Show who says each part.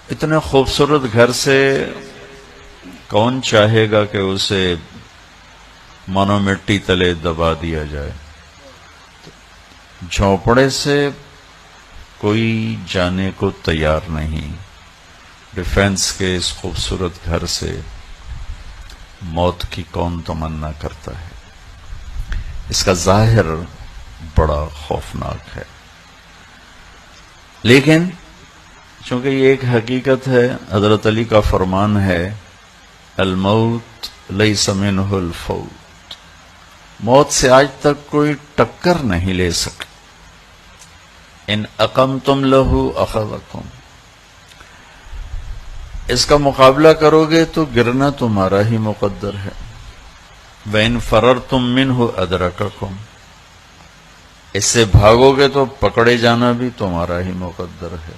Speaker 1: اتنے خوبصورت گھر سے کون چاہے گا کہ اسے مانو مٹی تلے دبا دیا جائے؟ جھونپڑے سے کوئی جانے کو تیار نہیں، ڈیفینس کے اس خوبصورت گھر سے موت کی کون تمنا کرتا ہے؟ اس کا ظاہر بڑا خوفناک ہے، لیکن چونکہ یہ ایک حقیقت ہے، حضرت علی کا فرمان ہے الموت لیس منہ الفوت، موت سے آج تک کوئی ٹکر نہیں لے سکے۔ ان اقمتم لہ اخذکم، اس کا مقابلہ کرو گے تو گرنا تمہارا ہی مقدر ہے۔ وَإِن فَرَرْتُم مِّنْهُ أَدْرَكَكُمْ، اس سے بھاگو گے تو پکڑے جانا بھی تمہارا ہی مقدر ہے۔